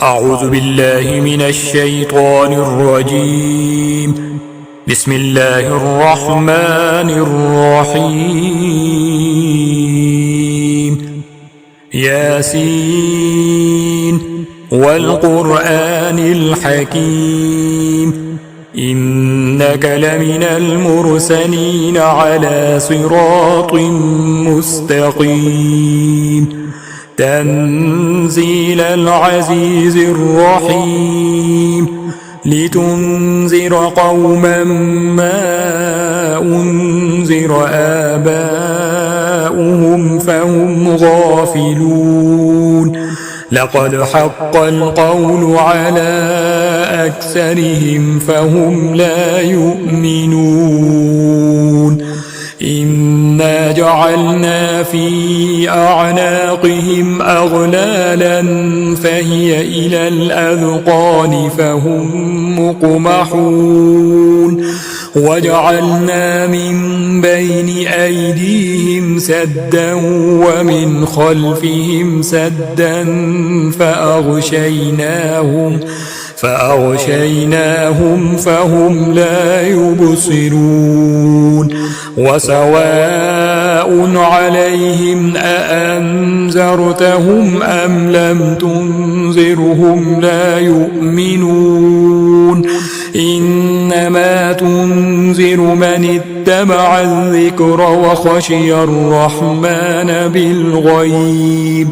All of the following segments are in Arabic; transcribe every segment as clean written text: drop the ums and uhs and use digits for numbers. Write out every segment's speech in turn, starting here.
أعوذ بالله من الشيطان الرجيم. بسم الله الرحمن الرحيم. ياسين والقرآن الحكيم إنك لمن المرسلين على صراط مستقيم تنزيل العزيز الرحيم لتنذر قوما ما أنذر آباؤهم فهم غافلون لقد حق القول على أكثرهم فهم لا يؤمنون إنا جعلنا في أعناقهم أغلالا فهي إلى الأذقان فهم مقمحون وجعلنا من بين أيديهم سدا ومن خلفهم سدا فأغشيناهم فهم لا يبصرون وسواء عليهم أأنذرتهم أم لم تنذرهم لا يؤمنون إنما تنذر من اتبع الذكر وخشي الرحمن بالغيب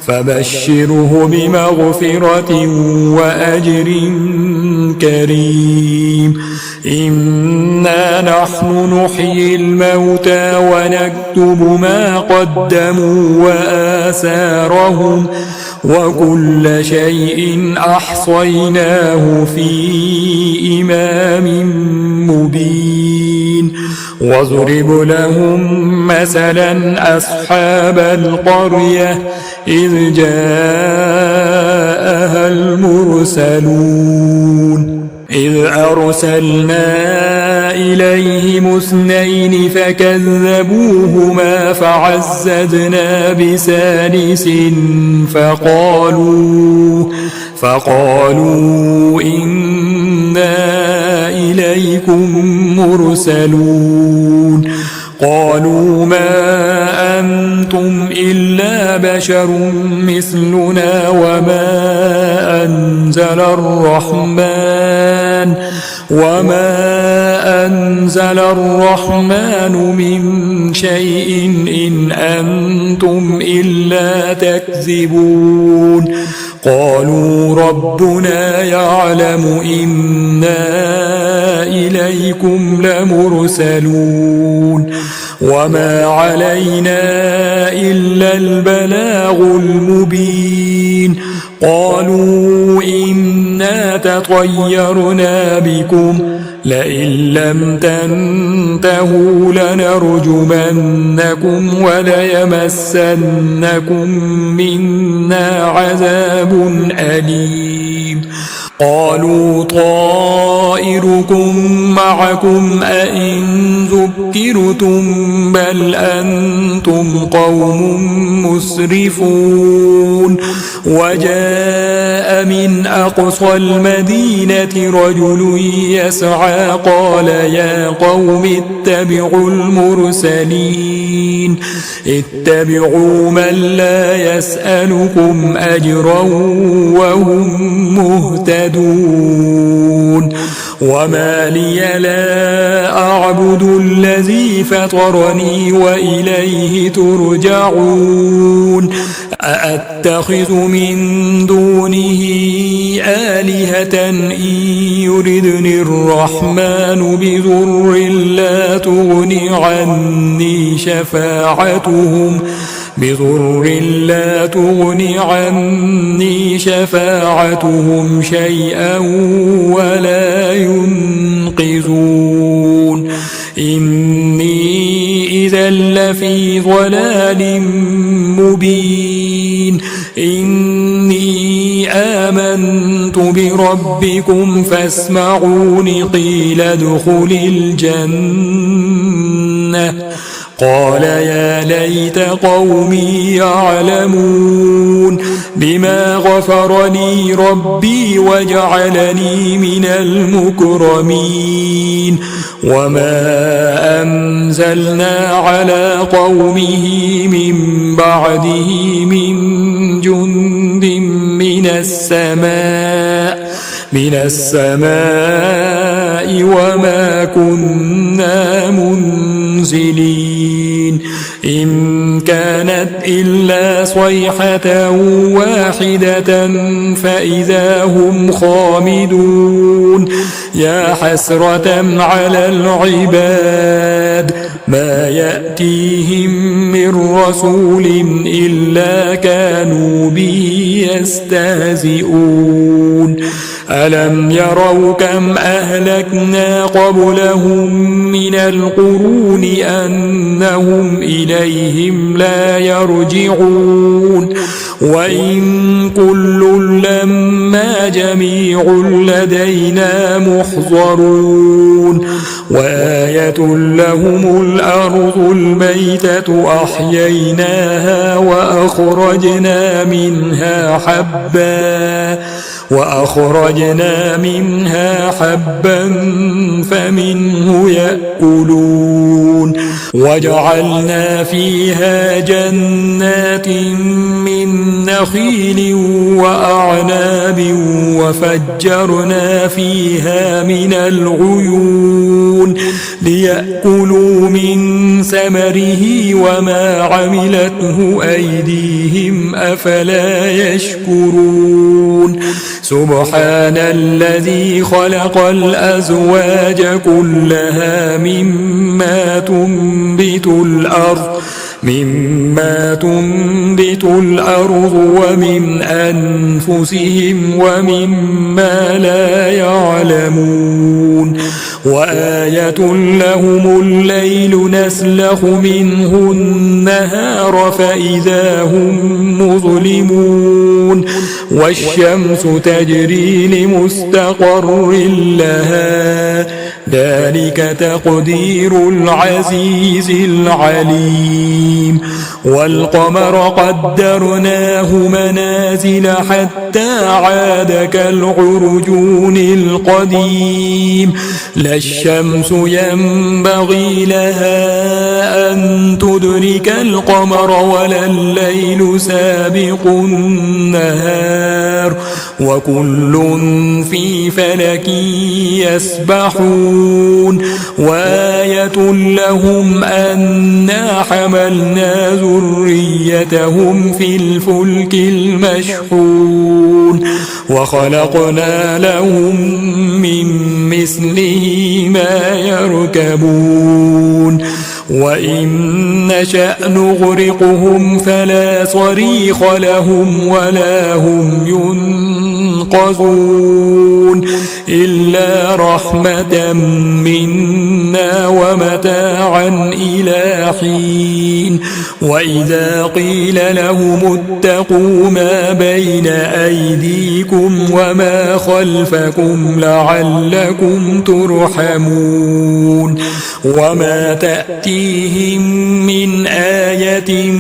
فبشره بمغفرة وأجر كريم إنا نحن نحيي الموتى ونكتب ما قدموا وآثارهم وكل شيء أحصيناه في إمام مبين واضرب لهم مثلا أصحاب القرية إذ جاءها المرسلون إذ أرسلنا إليهم اثنين فكذبوهما فعززنا بثالث فقالوا إنا إليكم مرسلون قالوا ما أنتم إلا بشر مثلنا وما أنزل الرحمن من شيء إن أنتم إلا تكذبون قالوا ربنا يعلم إنا إليكم لمرسلون وما علينا إلا البلاغ المبين قالوا إنا تطيرنا بكم لئن لم تنتهوا لنرجمنكم وليمسنكم منا عذاب أليم قالوا طائركم معكم أئن ذكرتم بل أنتم قوم مسرفون وجاء من أقصى المدينة رجل يسعى قال يا قوم اتبعوا المرسلين اتبعوا من لا يسألكم أجرا وهم مهتدون وما لي لا أعبد الذي فطرني وإليه ترجعون أأتخذ من دونه آلهة إن يردني الرحمن بضر لا تغن عني شفاعتهم شيئا ولا ينقذون إني إذا لفي ضلال مبين إني آمنت بربكم فاسمعون قيل ادخل الجنة قال يا ليت قومي يعلمون بما غفر لي ربي وجعلني من المكرمين وما أنزلنا على قومه من بعده من جند من السماء وما كنا منزلين إن كانت إلا صيحة واحدة فإذا هم خامدون يا حسرة على العباد ما يأتيهم من رسول إلا كانوا به يستهزئون ألم يروا كم أهلكنا قبلهم من القرون أنهم إليهم لا يرجعون وإن كل لما جميع لدينا محضرون وآية لهم الأرض الميتة أحييناها وأخرجنا منها حبا فمنه يأكلون وجعلنا فيها جنات من نخيل وأعناب وفجرنا فيها من العيون ليأكلوا من ثمره وما عملته أيديهم أفلا يشكرون سبحان الذي خلق الأزواج كلها مما تنبت الأرض ومن أنفسهم ومما لا يعلمون وآية لهم الليل نسلخ منه النهار فإذا هم مظلمون والشمس تجري لمستقر لها ذلك تقدير العزيز العليم والقمر قدرناه منازل حتى عاد كالعرجون القديم لا الشمس ينبغي لها أن تدرك القمر ولا الليل سابق النهار وكل في فلك يسبحون وآية لهم أنا حملنا ذريتهم في الفلك المشحون وخلقنا لهم من مثله ما يركبون وإن نشأ نغرقهم فلا صريخ لهم ولا هم ينقذون إلا رحمة منا ومتاعا إلى حين وإذا قيل لهم اتقوا ما بين أيديكم وما خلفكم لعلكم ترحمون وما تأتيهم من آية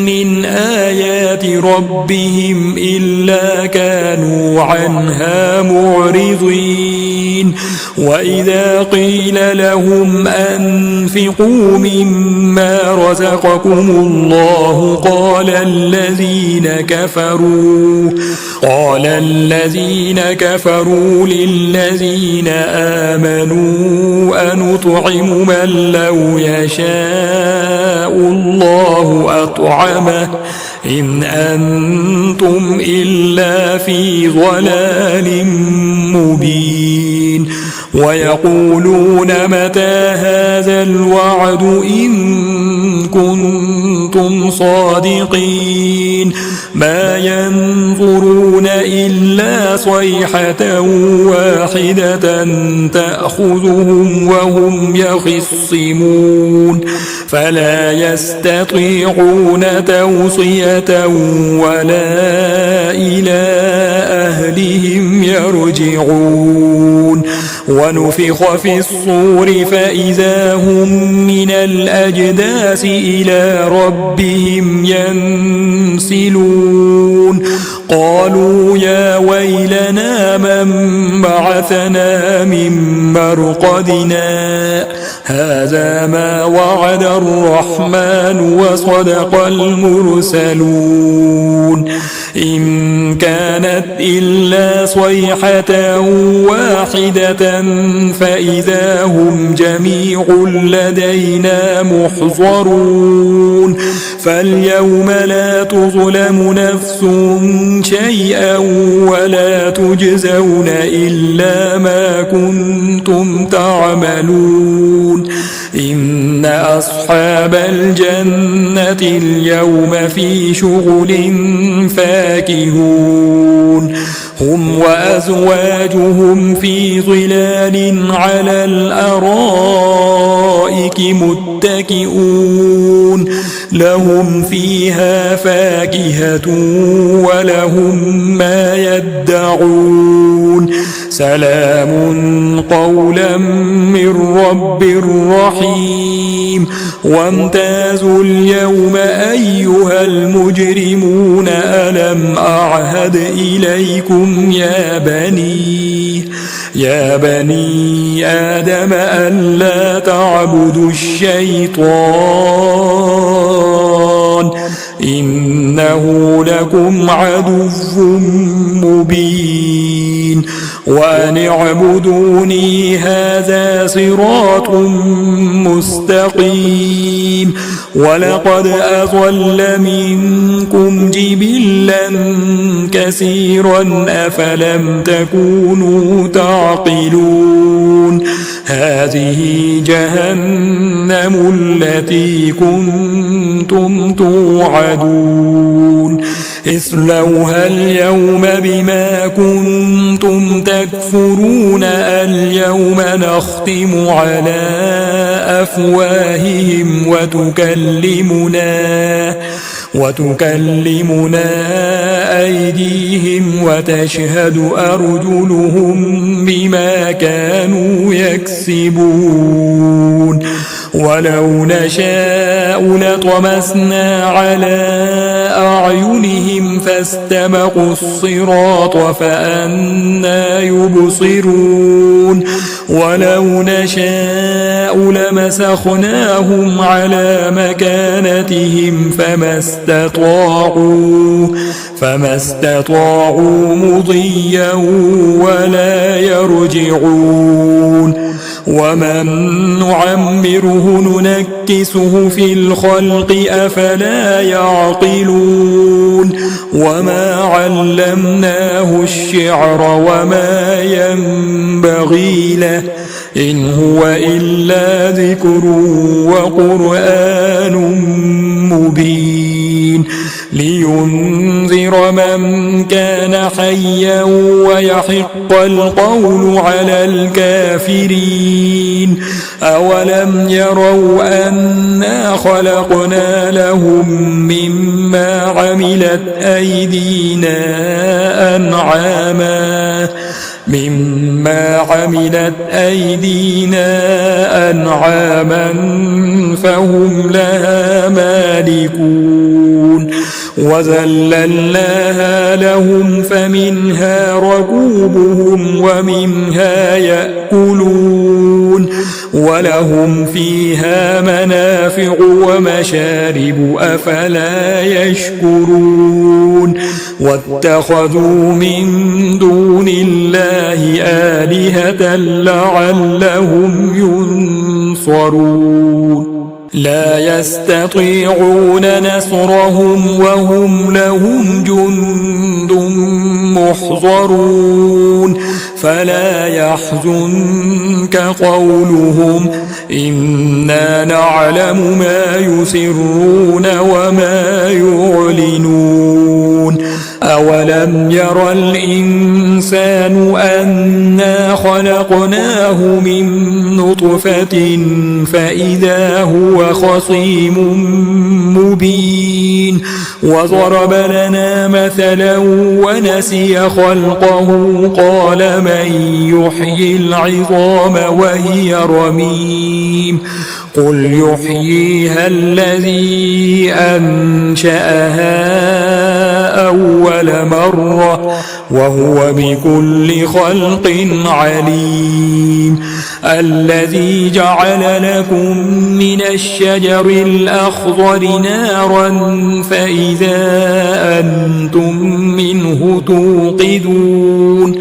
من آيات ربهم إلا كانوا عنها معرضين وإذا قيل لهم أنفقوا مما رزقكم الله قال الذين كفروا للذين آمنوا أنطعم من لو يشاء الله أطعمه إن أنتم إلا في ضلال مبين ويقولون متى هذا الوعد إن كنتم صادقين ما ينظرون إلا صيحة واحدة تأخذهم وهم يخصمون فلا يستطيعون توصية ولا إلى أهلهم يرجعون ونفخ في الصور فإذا هم من الأجداث إلى ربهم ينسلون قالوا يا ويلنا من بعثنا من مرقدنا هذا ما وعد الرحمن وصدق المرسلون إن كانت إلا صيحة واحدة فإذا هم جميع لدينا محضرون فاليوم لا تظلم نفس شيئا ولا تجزون إلا ما كنتم تعملون إن أصحاب الجنة اليوم في شغل فاكهون هم وأزواجهم في ظلال على الأرائك متكئون لهم فيها فاكهة ولهم ما يدعون سلام قولا من رب رحيم وامتازوا اليوم أيها المجرمون ألم أعهد إليكم يا بني آدم ألا تعبدوا الشيطان إنه لكم عدو مبين وأن اعبدوني هذا صراط مستقيم ولقد أضل منكم جبلا كثيرا أفلم تكونوا تعقلون هذه جهنم التي كنتم توعدون اصلوها اليوم بما كنتم تكفرون اليوم نختم على أفواههم وتكلمنا أيديهم وتشهد أرجلهم بما كانوا يكسبون ولو نشاء لطمسنا على أعينهم فاستبقوا الصراط فأنى يبصرون ولو نشاء لمسخناهم على مكانتهم فما استطاعوا مضيا ولا يرجعون ومن نعمره ننكسه في الخلق أفلا يعقلون وما علمناه الشعر وما ينبغي له إن هو إلا ذكر وقرآن مبين لينذر من كان حيا ويحق القول على الكافرين أولم يروا أنا خلقنا لهم مما عملت أيدينا أنعاما فهم لها مالكون وذللناها لهم فمنها ركوبهم ومنها يأكلون ولهم فيها منافع ومشارب أفلا يشكرون واتخذوا من دون الله آلهة لعلهم ينصرون لا يستطيعون نصرهم وهم لهم جند محضرون فلا يحزنك قولهم إنا نعلم ما يسرون وما يعلنون أولم ير الإنسان أنا خلقناه من نطفة فإذا هو خصيم مبين وضرب لنا مثلا ونسي خلقه قال من يحيي العظام وهي رميم قل يحييها الذي أنشأها أول مرة وهو بكل خلق عليم الذي جعل لكم من الشجر الأخضر نارا فإذا أنتم منه توقدون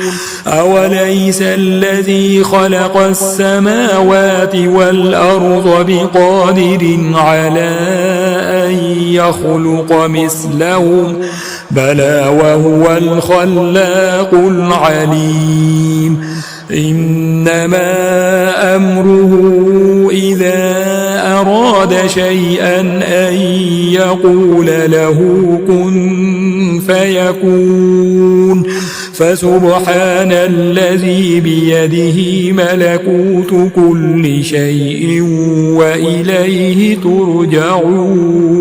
أوليس الذي خلق السماوات والأرض بقادر على أن يخلق مثلهم بلى وهو الخلاق العليم إنما أمره إذا أراد شيئا أن يقول له كن فيكون فسبحان الذي بيده ملكوت كل شيء وإليه ترجعون